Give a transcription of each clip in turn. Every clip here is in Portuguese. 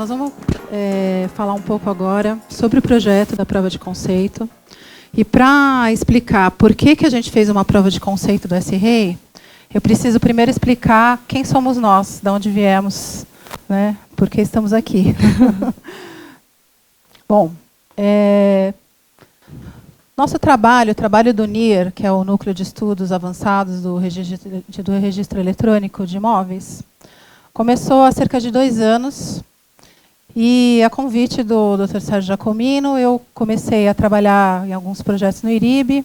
nós vamos falar um pouco agora sobre o projeto da prova de conceito. E para explicar por que a gente fez uma prova de conceito do S-Rei, eu preciso primeiro explicar quem somos nós, de onde viemos, né, por que estamos aqui. Bom, nosso trabalho, o trabalho do NIR, que é o Núcleo de Estudos Avançados do Registro Eletrônico de Imóveis, começou há cerca de 2 anos. E a convite do Dr. Sérgio Giacomino, eu comecei a trabalhar em alguns projetos no IRIB.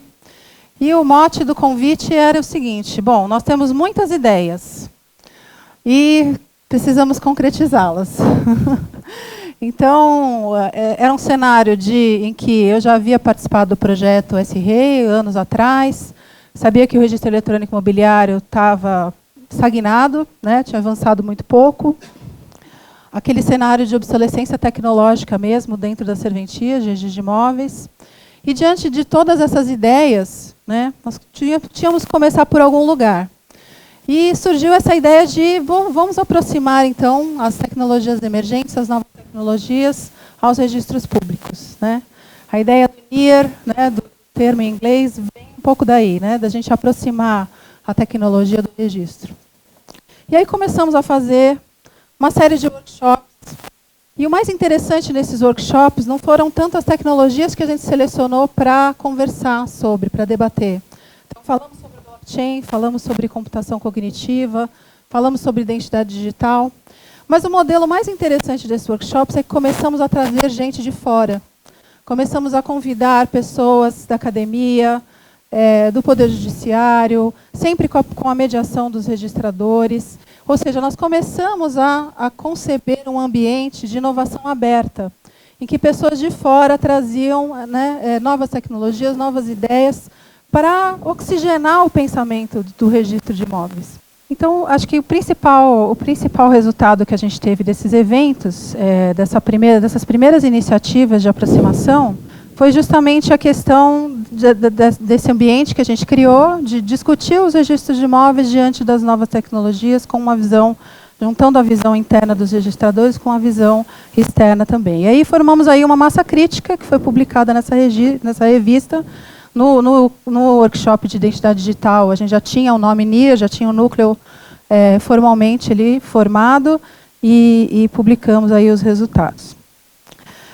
E o mote do convite era o seguinte: bom, nós temos muitas ideias e precisamos concretizá-las. Então, era um cenário em que eu já havia participado do projeto S-Rei anos atrás, sabia que o registro eletrônico imobiliário estava estagnado, né, tinha avançado muito pouco. Aquele cenário de obsolescência tecnológica mesmo dentro da serventia de registro de imóveis. E diante de todas essas ideias, né, nós tínhamos que começar por algum lugar. E surgiu essa ideia de vamos aproximar então as tecnologias emergentes, as novas tecnologias, aos registros públicos, né? A ideia do NIR, né, do termo em inglês, vem um pouco daí, né, da gente aproximar a tecnologia do registro. E aí começamos a fazer uma série de workshops. E o mais interessante nesses workshops não foram tanto as tecnologias que a gente selecionou para conversar sobre, para debater. Então, falamos sobre blockchain, falamos sobre computação cognitiva, falamos sobre identidade digital. Mas o modelo mais interessante desses workshops é que começamos a trazer gente de fora. Começamos a convidar pessoas da academia, do Poder Judiciário, sempre com a mediação dos registradores. Ou seja, nós começamos a conceber um ambiente de inovação aberta, em que pessoas de fora traziam, né, novas tecnologias, novas ideias, para oxigenar o pensamento do registro de imóveis. Então, acho que o principal resultado que a gente teve desses eventos, dessas primeiras iniciativas de aproximação, foi justamente a questão desse ambiente que a gente criou, de discutir os registros de imóveis diante das novas tecnologias, com uma visão, juntando a visão interna dos registradores com a visão externa também. E aí formamos aí uma massa crítica, que foi publicada nessa revista. No workshop de identidade digital, a gente já tinha o nome NIR, já tinha o núcleo formalmente ali formado, e publicamos aí os resultados.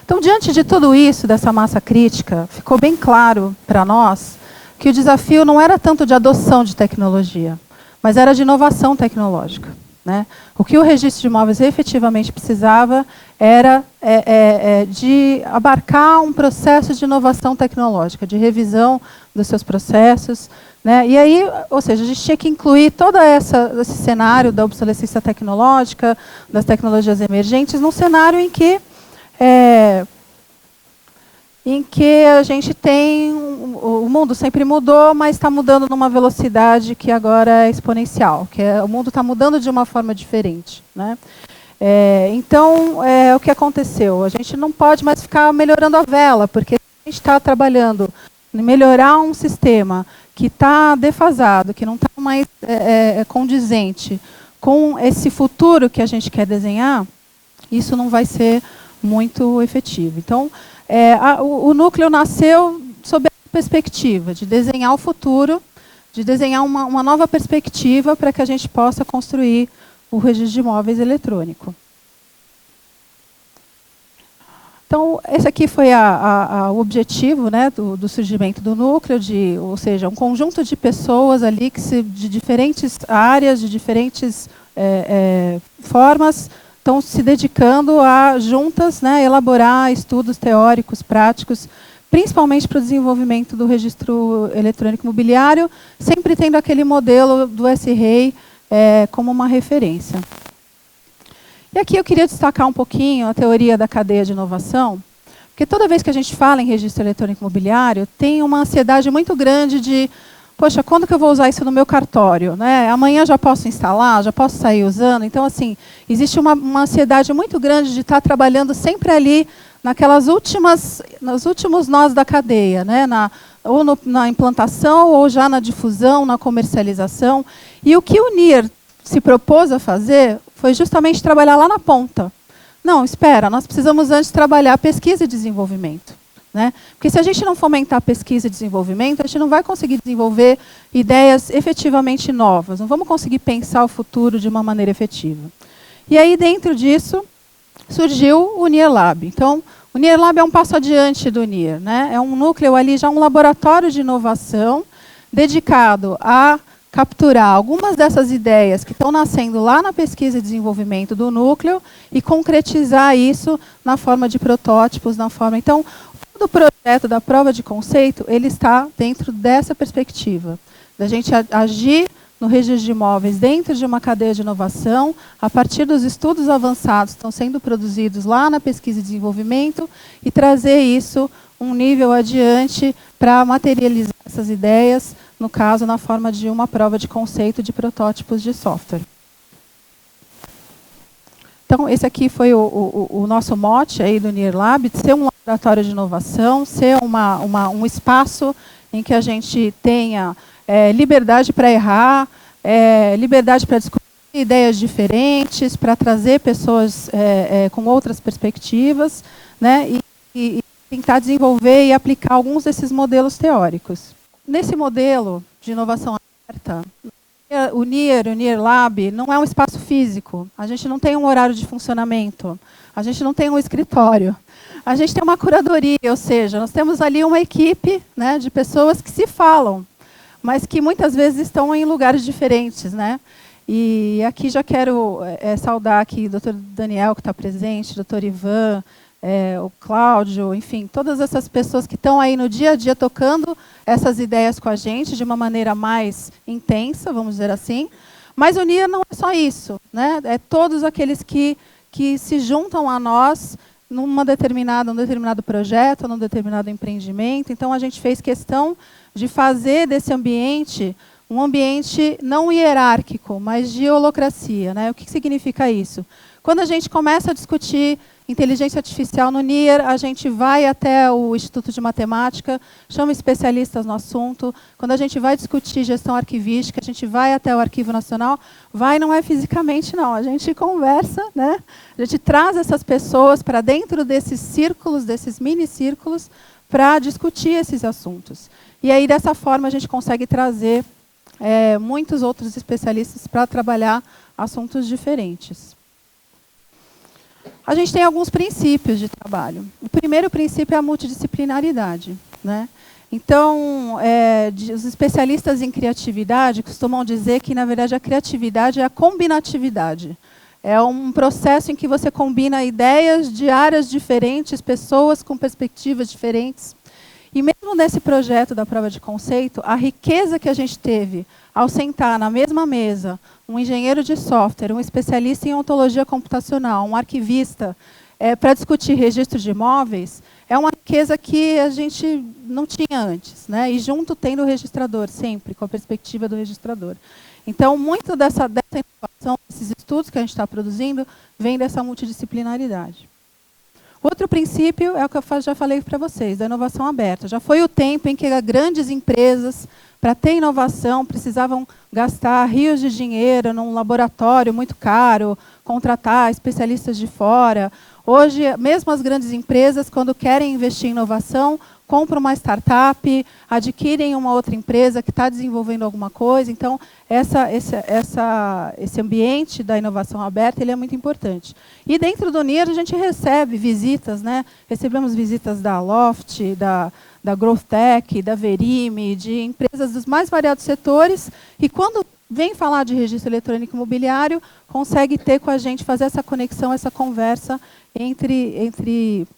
Então, diante de tudo isso, dessa massa crítica, ficou bem claro para nós que o desafio não era tanto de adoção de tecnologia, mas era de inovação tecnológica, né? O que o registro de imóveis efetivamente precisava era de abarcar um processo de inovação tecnológica, de revisão dos seus processos, né? E aí, ou seja, a gente tinha que incluir todo esse cenário da obsolescência tecnológica, das tecnologias emergentes, num cenário em que a gente tem... O mundo sempre mudou, mas está mudando numa velocidade que agora é exponencial. O mundo está mudando de uma forma diferente, né? Então, o que aconteceu? A gente não pode mais ficar melhorando a vela, porque a gente está trabalhando em melhorar um sistema que está defasado, que não está mais condizente com esse futuro que a gente quer desenhar. Isso não vai ser muito efetivo. Então, o núcleo nasceu sob a perspectiva de desenhar o futuro, de desenhar uma nova perspectiva para que a gente possa construir o registro de imóveis eletrônico. Então, esse aqui foi o objetivo, né, do surgimento do núcleo, ou seja, um conjunto de pessoas ali de diferentes áreas, de diferentes formas, estão se dedicando a, juntas, né, elaborar estudos teóricos, práticos, principalmente para o desenvolvimento do registro eletrônico imobiliário, sempre tendo aquele modelo do S-Rei como uma referência. E aqui eu queria destacar um pouquinho a teoria da cadeia de inovação, porque toda vez que a gente fala em registro eletrônico imobiliário, tem uma ansiedade muito grande de: poxa, quando que eu vou usar isso no meu cartório, né? Amanhã já posso instalar, já posso sair usando. Então, assim, existe uma ansiedade muito grande de estar trabalhando sempre ali nos últimos nós da cadeia, né? Ou na implantação, ou já na difusão, na comercialização. E o que o NIR se propôs a fazer foi justamente trabalhar lá na ponta, Não, espera, nós precisamos antes trabalhar pesquisa e desenvolvimento. Né? Porque se a gente não fomentar pesquisa e desenvolvimento, a gente não vai conseguir desenvolver ideias efetivamente novas, não vamos conseguir pensar o futuro de uma maneira efetiva. E aí, dentro disso, surgiu o NIR Lab. Então, o NIR Lab é um passo adiante do NIR. Né? É um núcleo ali, já um laboratório de inovação dedicado a capturar algumas dessas ideias que estão nascendo lá na pesquisa e desenvolvimento do núcleo e concretizar isso na forma de protótipos, na forma... Então, todo o projeto da prova de conceito, ele está dentro dessa perspectiva, da gente agir no registro de imóveis dentro de uma cadeia de inovação, a partir dos estudos avançados que estão sendo produzidos lá na pesquisa e desenvolvimento, e trazer isso um nível adiante para materializar essas ideias, no caso, na forma de uma prova de conceito de protótipos de software. Então, esse aqui foi o nosso mote aí do NIR Lab, de ser um laboratório de inovação, ser um espaço em que a gente tenha liberdade para errar, liberdade para discutir ideias diferentes, para trazer pessoas com outras perspectivas, né, e tentar desenvolver e aplicar alguns desses modelos teóricos. Nesse modelo de inovação aberta, o NIR Lab, não é um espaço físico. A gente não tem um horário de funcionamento. A gente não tem um escritório. A gente tem uma curadoria, ou seja, nós temos ali uma equipe, né, de pessoas que se falam, mas que muitas vezes estão em lugares diferentes. Né? E aqui já quero saudar aqui o Dr. Daniel, que está presente, o Dr. Ivan, o Cláudio, enfim, todas essas pessoas que estão aí no dia a dia tocando essas ideias com a gente de uma maneira mais intensa, vamos dizer assim. Mas o NIR não é só isso, né? É todos aqueles que se juntam a nós num determinado projeto, num determinado empreendimento. Então, a gente fez questão de fazer desse ambiente um ambiente não hierárquico, mas de holacracia. Né? O que significa isso? Quando a gente começa a discutir inteligência artificial no NIR, a gente vai até o Instituto de Matemática, chama especialistas no assunto. Quando a gente vai discutir gestão arquivística, a gente vai até o Arquivo Nacional. Vai não é fisicamente, não. A gente conversa, né? A gente traz essas pessoas para dentro desses círculos, desses mini-círculos, para discutir esses assuntos. E aí, dessa forma, a gente consegue trazer muitos outros especialistas para trabalhar assuntos diferentes. A gente tem alguns princípios de trabalho. O primeiro princípio é a multidisciplinaridade. Né? Então, os especialistas em criatividade costumam dizer que, na verdade, a criatividade é a combinatividade. É um processo em que você combina ideias de áreas diferentes, pessoas com perspectivas diferentes. E mesmo nesse projeto da prova de conceito, a riqueza que a gente teve ao sentar na mesma mesa um engenheiro de software, um especialista em ontologia computacional, um arquivista, para discutir registro de imóveis, é uma riqueza que a gente não tinha antes. Né? E junto tem o registrador, sempre, com a perspectiva do registrador. Então, muito dessa inovação, desses estudos que a gente está produzindo, vem dessa multidisciplinaridade. Outro princípio é o que eu já falei para vocês, da inovação aberta. Já foi o tempo em que grandes empresas, para ter inovação, precisavam gastar rios de dinheiro num laboratório muito caro, contratar especialistas de fora. Hoje, mesmo as grandes empresas, quando querem investir em inovação, compram uma startup, adquirem uma outra empresa que está desenvolvendo alguma coisa. Então, esse ambiente da inovação aberta ele é muito importante. E dentro do NIR, a gente recebe visitas. Né? Recebemos visitas da Loft, da Growth Tech, da Verime, de empresas dos mais variados setores. E quando vem falar de registro eletrônico imobiliário, consegue ter com a gente, fazer essa conexão, essa conversa entre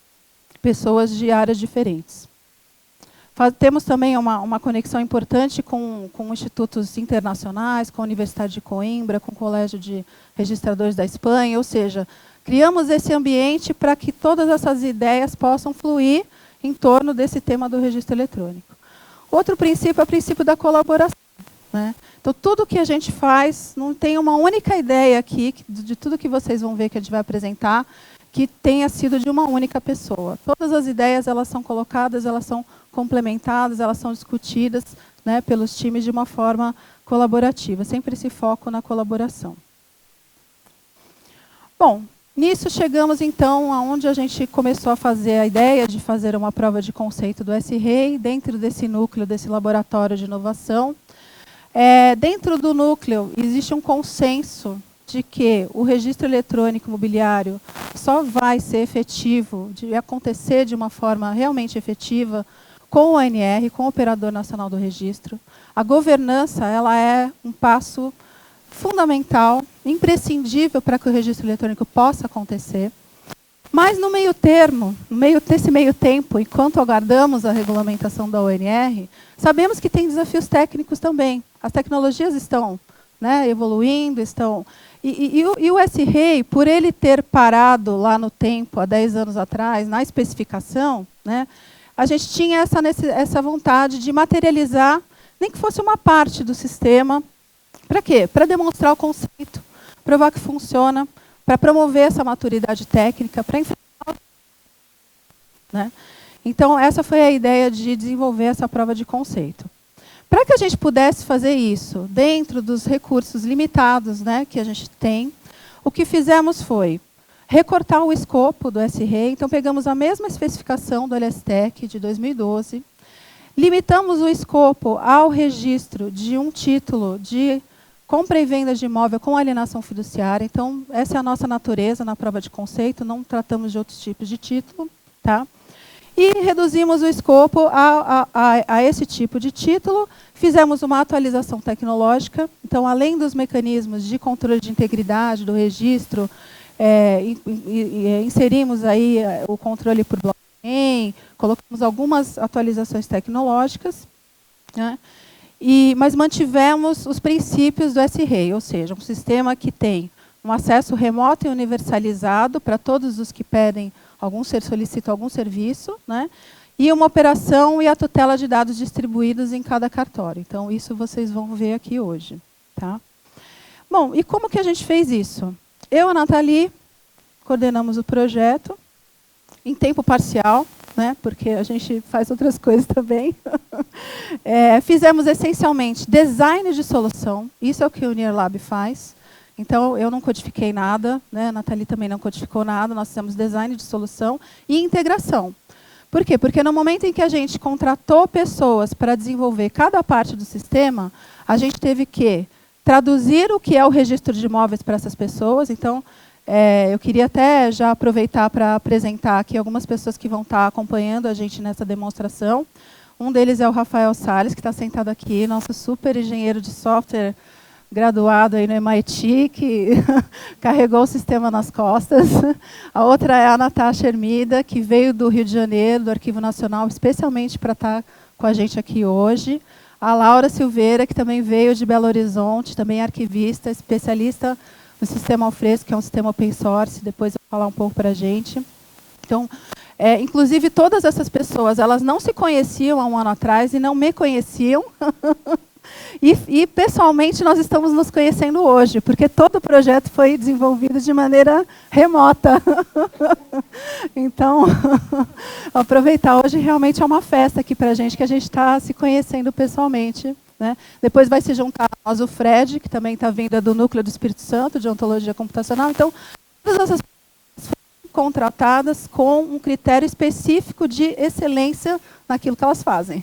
pessoas de áreas diferentes. Temos também uma conexão importante com institutos internacionais, com a Universidade de Coimbra, com o Colégio de Registradores da Espanha, ou seja, criamos esse ambiente para que todas essas ideias possam fluir em torno desse tema do registro eletrônico. Outro princípio é o princípio da colaboração. Né? Então, tudo que a gente faz, não tem uma única ideia aqui, de tudo que vocês vão ver que a gente vai apresentar, que tenha sido de uma única pessoa. Todas as ideias elas são colocadas, elas são complementadas, elas são discutidas, né, pelos times de uma forma colaborativa, sempre esse foco na colaboração. Bom, Nisso chegamos, então, aonde a gente começou a fazer a ideia de fazer uma prova de conceito do S-REI, dentro desse núcleo, desse laboratório de inovação. Dentro do núcleo, existe um consenso de que o registro eletrônico imobiliário só vai ser efetivo, de acontecer de uma forma realmente efetiva, com o ANR, com o Operador Nacional do Registro. A governança ela é um passo fundamental, imprescindível para que o registro eletrônico possa acontecer. Mas no meio termo, nesse meio tempo, enquanto aguardamos a regulamentação da ONR, sabemos que tem desafios técnicos também. As tecnologias estão, né, evoluindo, E o S-REI, por ele ter parado lá no tempo, há 10 anos atrás, na especificação, né, a gente tinha essa vontade de materializar, nem que fosse uma parte do sistema. Para quê? Para demonstrar o conceito, provar que funciona, para promover essa maturidade técnica, para enfrentar. Né? Então, essa foi a ideia de desenvolver essa prova de conceito. Para que a gente pudesse fazer isso dentro dos recursos limitados, né, que a gente tem, o que fizemos foi recortar o escopo do S-REI. Então, pegamos a mesma especificação do LSTEC de 2012, limitamos o escopo ao registro de um título de compra e venda de imóvel com alienação fiduciária. Então, essa é a nossa natureza na prova de conceito, não tratamos de outros tipos de título. Tá? E reduzimos o escopo a esse tipo de título, fizemos uma atualização tecnológica. Então, além dos mecanismos de controle de integridade do registro, inserimos aí o controle por blockchain, colocamos algumas atualizações tecnológicas, né? Mas mantivemos os princípios do S-REI, ou seja, um sistema que tem um acesso remoto e universalizado para todos os que pedem solicitam algum serviço, né? E uma operação e a tutela de dados distribuídos em cada cartório. Então, isso vocês vão ver aqui hoje. Tá? Bom, e como que a gente fez isso? Eu e a Nathalie coordenamos o projeto em tempo parcial, né? Porque a gente faz outras coisas também. Fizemos essencialmente design de solução, isso é o que o NIRLab faz. Então, eu não codifiquei nada, né? A Nathalie também não codificou nada, nós fizemos design de solução e integração. Por quê? Porque no momento em que a gente contratou pessoas para desenvolver cada parte do sistema, a gente teve que traduzir o que é o registro de imóveis para essas pessoas. Então, eu queria até já aproveitar para apresentar aqui algumas pessoas que vão estar acompanhando a gente nessa demonstração. Um deles é o Rafael Salles, que está sentado aqui, nosso super engenheiro de software, graduado aí no MIT, que carregou o sistema nas costas. A outra é a Natasha Hermida, que veio do Rio de Janeiro, do Arquivo Nacional, especialmente para estar com a gente aqui hoje. A Laura Silveira, que também veio de Belo Horizonte, também arquivista, especialista no sistema Alfresco, que é um sistema open source, depois eu vou falar um pouco para a gente. Então, inclusive, todas essas pessoas, elas não se conheciam há um ano atrás e não me conheciam. E, pessoalmente, nós estamos nos conhecendo hoje, porque todo o projeto foi desenvolvido de maneira remota. Então, aproveitar hoje realmente é uma festa aqui para a gente, que a gente está se conhecendo pessoalmente. Né? Depois vai se juntar a nós o Fred, que também está vindo do Núcleo do Espírito Santo, de Ontologia Computacional. Então, todas essas pessoas foram contratadas com um critério específico de excelência naquilo que elas fazem.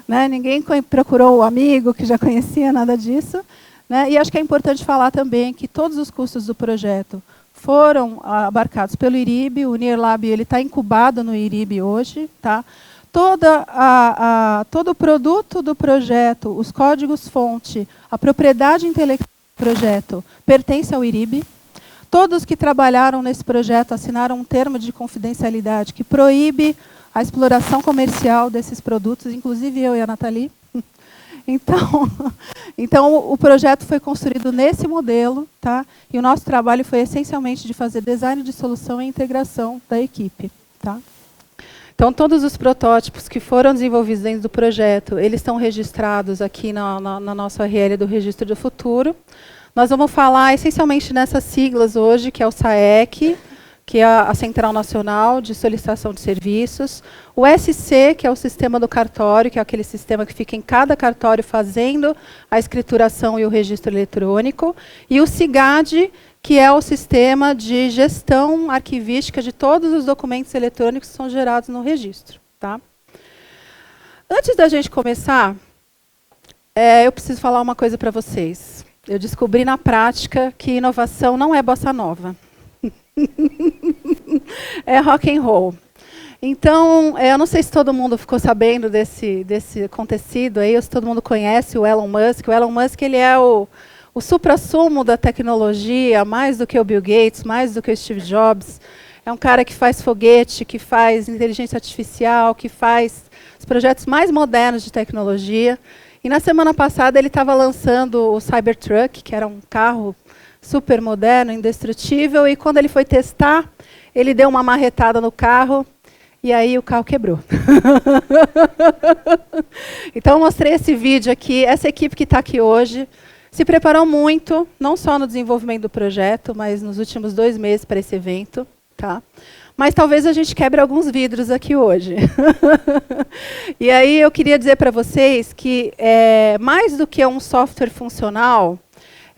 Né? Ninguém procurou o amigo que já conhecia, nada disso. Né? E acho que é importante falar também que todos os custos do projeto foram abarcados pelo IRIB. O NIRLab está incubado no IRIB hoje. Tá? Todo o produto do projeto, os códigos-fonte, a propriedade intelectual do projeto pertence ao IRIB. Todos que trabalharam nesse projeto assinaram um termo de confidencialidade que proíbe a exploração comercial desses produtos, inclusive eu e a Nathalie. Então, o projeto foi construído nesse modelo, tá? E o nosso trabalho foi essencialmente de fazer design de solução e integração da equipe. Tá? Então, todos os protótipos que foram desenvolvidos dentro do projeto, eles estão registrados aqui na nossa URL do Registro do Futuro. Nós vamos falar essencialmente nessas siglas hoje, que é o SAEC, que é a Central Nacional de Solicitação de Serviços, o SC, que é o sistema do cartório, que é aquele sistema que fica em cada cartório fazendo a escrituração e o registro eletrônico, e o SIGAD, que é o sistema de gestão arquivística de todos os documentos eletrônicos que são gerados no registro. Tá? Antes da gente começar, eu preciso falar uma coisa para vocês. Eu descobri na prática que inovação não é bossa nova. É rock and roll. Então, eu não sei se todo mundo ficou sabendo desse acontecido aí, ou se todo mundo conhece o Elon Musk. O Elon Musk, ele é o suprassumo da tecnologia, mais do que o Bill Gates, mais do que o Steve Jobs. É um cara que faz foguete, que faz inteligência artificial, que faz os projetos mais modernos de tecnologia. E na semana passada ele estava lançando o Cybertruck, que era um carro super moderno, indestrutível, e quando ele foi testar, ele deu uma marretada no carro, e aí o carro quebrou. Então eu mostrei esse vídeo aqui, essa equipe que está aqui hoje, se preparou muito, não só no desenvolvimento do projeto, mas nos últimos 2 meses para esse evento. Tá? Mas talvez a gente quebre alguns vidros aqui hoje. E aí eu queria dizer para vocês que, mais do que um software funcional,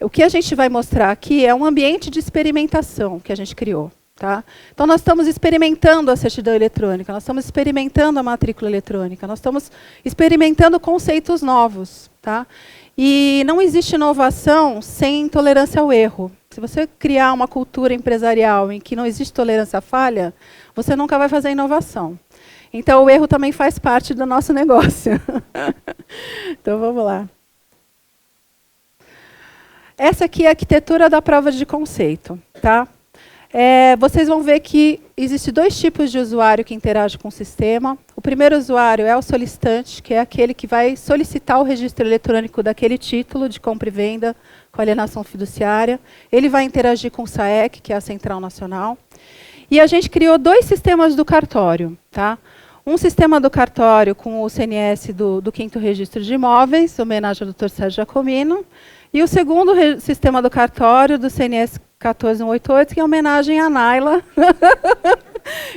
o que a gente vai mostrar aqui é um ambiente de experimentação que a gente criou. Tá? Então, nós estamos experimentando a certidão eletrônica, nós estamos experimentando a matrícula eletrônica, nós estamos experimentando conceitos novos. Tá? E não existe inovação sem tolerância ao erro. Se você criar uma cultura empresarial em que não existe tolerância à falha, você nunca vai fazer inovação. Então, o erro também faz parte do nosso negócio. Então, vamos lá. Essa aqui é a arquitetura da prova de conceito. Tá? Vocês vão ver que existem 2 tipos de usuário que interagem com o sistema. O primeiro usuário é o solicitante, que é aquele que vai solicitar o registro eletrônico daquele título de compra e venda com alienação fiduciária. Ele vai interagir com o SAEC, que é a Central Nacional. E a gente criou 2 sistemas do cartório. Tá? Um sistema do cartório com o CNS do 5º Registro de Imóveis, homenagem ao Dr. Sérgio Giacomino. E o segundo sistema do cartório, do CNS 14188, que é homenagem à Naila.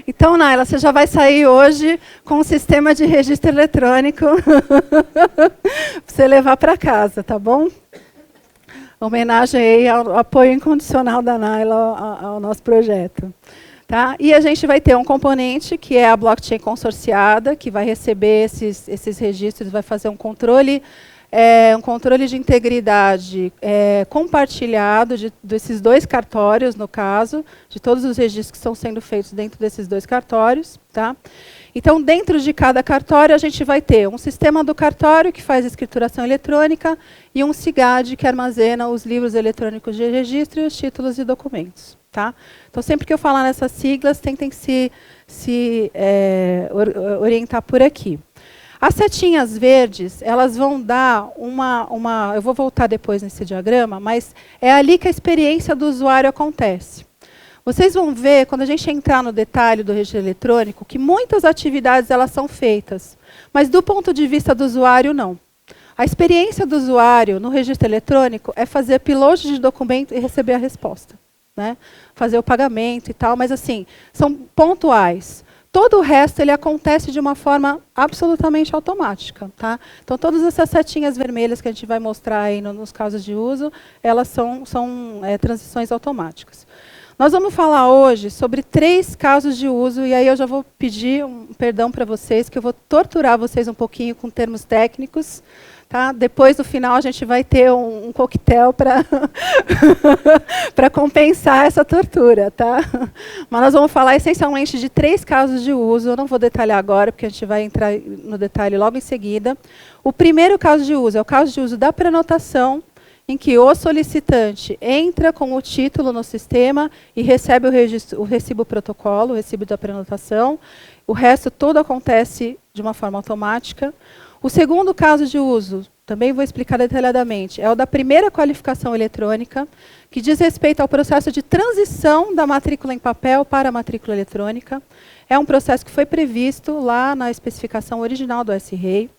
Então, Naila, você já vai sair hoje com um sistema de registro eletrônico para você levar para casa, tá bom? Homenagem aí ao apoio incondicional da Naila ao nosso projeto. Tá? E a gente vai ter um componente, que é a blockchain consorciada, que vai receber esses registros, vai fazer um controle de integridade compartilhado desses 2 cartórios, no caso, de todos os registros que estão sendo feitos dentro desses 2 cartórios. Tá? Então, dentro de cada cartório, a gente vai ter um sistema do cartório, que faz a escrituração eletrônica, e um SIGAD, que armazena os livros eletrônicos de registro e os títulos e documentos. Tá? Então, sempre que eu falar nessas siglas, tentem se orientar por aqui. As setinhas verdes, elas vão dar eu vou voltar depois nesse diagrama, mas é ali que a experiência do usuário acontece. Vocês vão ver, quando a gente entrar no detalhe do registro eletrônico, que muitas atividades elas são feitas, mas do ponto de vista do usuário, não. A experiência do usuário no registro eletrônico é fazer upload de documento e receber a resposta. Né? Fazer o pagamento e tal, mas assim, são pontuais. Todo o resto ele acontece de uma forma absolutamente automática. Tá? Então, todas essas setinhas vermelhas que a gente vai mostrar aí nos casos de uso, elas são transições automáticas. Nós vamos falar hoje sobre 3 casos de uso, e aí eu já vou pedir perdão para vocês, que eu vou torturar vocês um pouquinho com termos técnicos. Tá? Depois, no final, a gente vai ter um coquetel para compensar essa tortura. Tá? Mas nós vamos falar essencialmente de 3 casos de uso. Eu não vou detalhar agora, porque a gente vai entrar no detalhe logo em seguida. O primeiro caso de uso é o caso de uso da prenotação, em que o solicitante entra com o título no sistema e recebe o recibo protocolo, o recibo da prenotação. O resto todo acontece de uma forma automática. O segundo caso de uso, também vou explicar detalhadamente, é o da primeira qualificação eletrônica, que diz respeito ao processo de transição da matrícula em papel para a matrícula eletrônica. É um processo que foi previsto lá na especificação original do S-REI.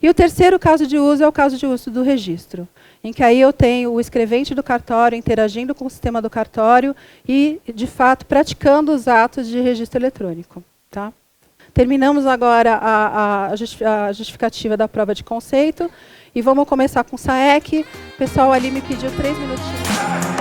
E o terceiro caso de uso é o caso de uso do registro, em que aí eu tenho o escrevente do cartório interagindo com o sistema do cartório e, de fato, praticando os atos de registro eletrônico. Tá? Terminamos agora a justificativa da prova de conceito e vamos começar com o SAEC. O pessoal ali me pediu 3 minutinhos.